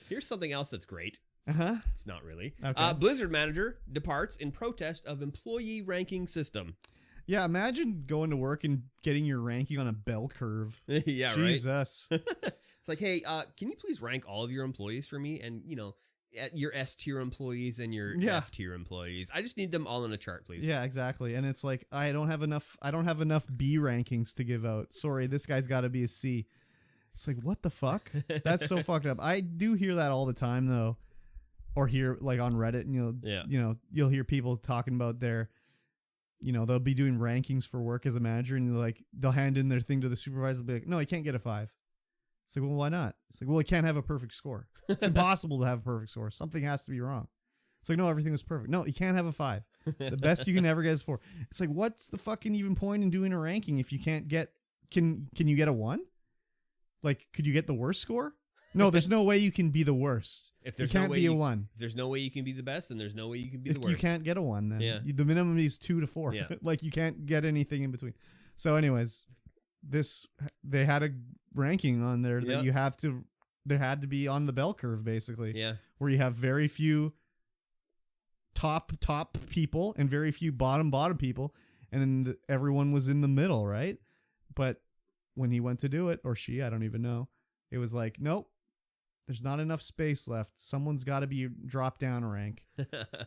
Here's something else that's great. Uh-huh. It's not really. Okay. Blizzard manager departs in protest of employee ranking system. Yeah, imagine going to work and getting your ranking on a bell curve. Yeah, Jesus. right? It's like, hey, can you please rank all of your employees for me? And, your S tier employees and your F tier employees. I just need them all on a chart, please. Yeah, exactly. And it's like, I don't have enough B rankings to give out. Sorry, this guy's got to be a C. It's like, what the fuck? That's so fucked up. I do hear that all the time though. Or hear like on Reddit, and you'll hear people talking about their, they'll be doing rankings for work as a manager, and they'll hand in their thing to the supervisor, and be like, no, you can't get a 5. It's like, well, why not? It's like, well, you can't have a perfect score. It's impossible to have a perfect score. Something has to be wrong. It's like, no, everything was perfect. No, you can't have a 5. The best you can ever get is 4. It's like, what's the fucking even point in doing a ranking if you can't get? Can you get a 1? Like, could you get the worst score? No, there's no way you can be the worst. If there's you can't be a 1. If there's no way you can be the best, then there's no way you can be the worst. You can't get a 1, then Yeah. the minimum is 2 to 4. Yeah. Like you can't get anything in between. So, anyways, they had a ranking on there that there had to be on the bell curve, basically. Yeah. Where you have very few top people and very few bottom people, and everyone was in the middle, right? But when he went to do it, or she, I don't even know, it was like, nope. There's not enough space left. Someone's got to be dropped down a rank.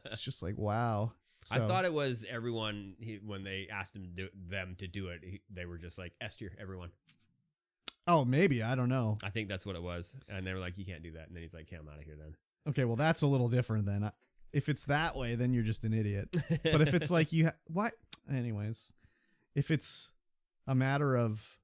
It's just like, wow. So, I thought it was everyone. When they asked them to do it, they were just like S tier, everyone. Oh, maybe. I don't know. I think that's what it was. And they were like, you can't do that. And then he's like, okay, I'm out of here then. Okay, well, that's a little different then. If it's that way, then you're just an idiot. But if it's like what? Anyways, if it's a matter of,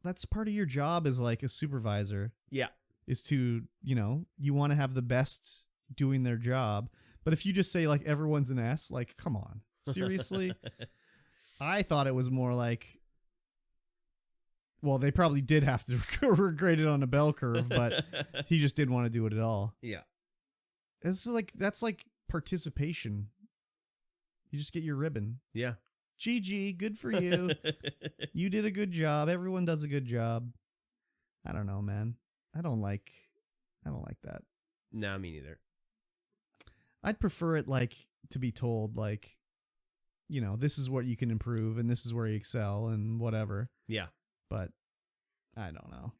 that's part of your job as like a supervisor. Yeah. Is to, you want to have the best doing their job. But if you just say like everyone's an S, like, come on, seriously? I thought it was more like, well, they probably did have to grade it on a bell curve, but he just didn't want to do it at all. Yeah. That's like participation. You just get your ribbon. Yeah. GG, good for you. You did a good job. Everyone does a good job. I don't know, man. I don't like that. No, me neither. I'd prefer it like to be told like, this is what you can improve and this is where you excel and whatever. Yeah. But I don't know.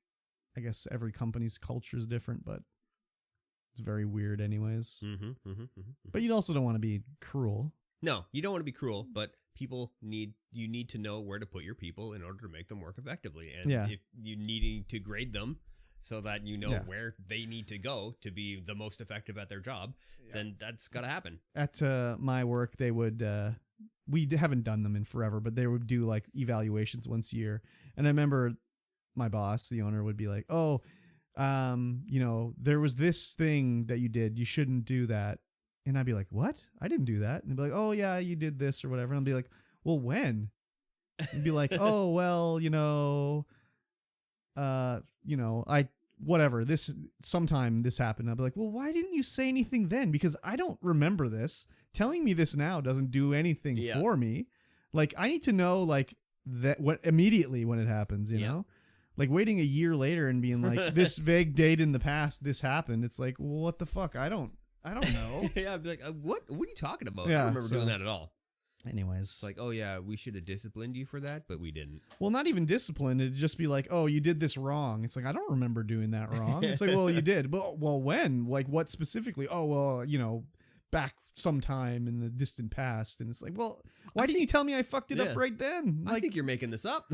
I guess every company's culture is different, but it's very weird anyways. But you also don't want to be cruel. No, you don't want to be cruel, but you need to know where to put your people in order to make them work effectively. And if you needing to grade them so that you know where they need to go to be the most effective at their job, then that's got to happen. At my work, they would, we haven't done them in forever, but they would do like evaluations once a year. And I remember my boss, the owner, would be like, oh, there was this thing that you did. You shouldn't do that. And I'd be like, what? I didn't do that. And they'd be like, oh, yeah, you did this or whatever. And I'd be like, well, when? And be like, oh, well, sometime this happened. I'd be like, well, why didn't you say anything then? Because I don't remember this. Telling me this now doesn't do anything for me. Like, I need to know, like, that immediately when it happens, you know? Like, waiting a year later and being like, this vague date in the past, this happened. It's like, well, what the fuck? I don't know. Yeah, I'd be like, what are you talking about? Yeah, I don't remember doing that at all. Anyways. It's like, oh yeah, we should have disciplined you for that, but we didn't. Well, not even disciplined. It'd just be like, oh, you did this wrong. It's like, I don't remember doing that wrong. It's like, well, you did. Well, when? Like, what specifically? Oh, well, back sometime in the distant past. And it's like, well, why didn't you tell me I fucked it up right then? Like, I think you're making this up.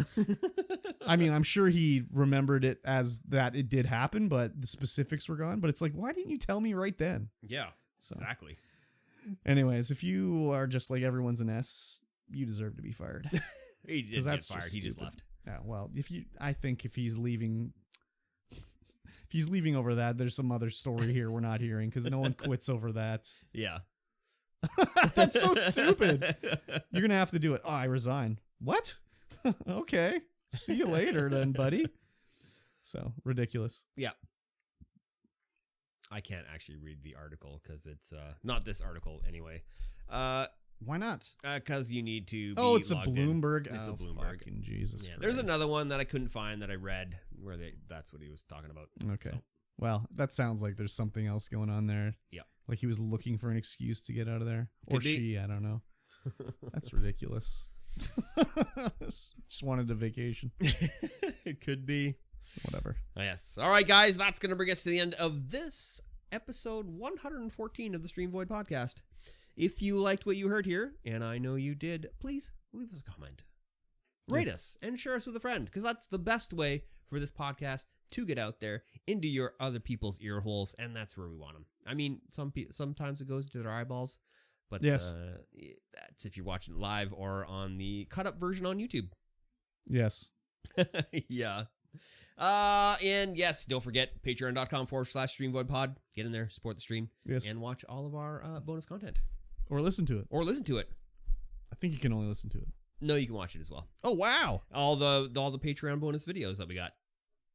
I mean, I'm sure he remembered it as that it did happen, but the specifics were gone. But it's like, why didn't you tell me right then? Yeah, exactly. Anyways, if you are just like everyone's an S, you deserve to be fired. He didn't get fired. He just left. Yeah, well, I think if he's leaving over that, there's some other story here we're not hearing because no one quits over that. Yeah. That's so stupid. You're going to have to do it. Oh, I resign. What? Okay. See you later then, buddy. So ridiculous. Yeah. I can't actually read the article because it's not this article anyway. Why not? Because you need to be it's a logged Bloomberg. In. It's a Bloomberg. Fucking Jesus Christ. There's another one that I couldn't find that I read where that's what he was talking about. Okay. So. Well, that sounds like there's something else going on there. Yeah. Like he was looking for an excuse to get out of there. Or Could be. she, I don't know. That's ridiculous. Just wanted a vacation. It could be. Whatever. Yes. All right, guys. That's going to bring us to the end of this episode 114 of the Stream Void podcast. If you liked what you heard here, and I know you did, please leave us a comment. Rate us and share us with a friend, because that's the best way for this podcast to get out there into your other people's ear holes, and that's where we want them. I mean, sometimes it goes to their eyeballs, but yes. That's if you're watching live or on the cut-up version on YouTube. Yes. Yeah. And yes, don't forget patreon.com/StreamVoidPod. Get in there, support the stream, yes, and watch all of our bonus content. Or listen to it. I think you can only listen to it. No, you can watch it as well. Oh, wow. All the Patreon bonus videos that we got.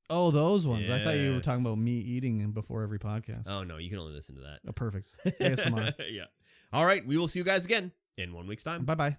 Oh, those ones. Yes. I thought you were talking about me eating before every podcast. Oh, no, you can only listen to that. Oh, perfect. ASMR. Yeah. All right, we will see you guys again in 1 week's time. Bye-bye.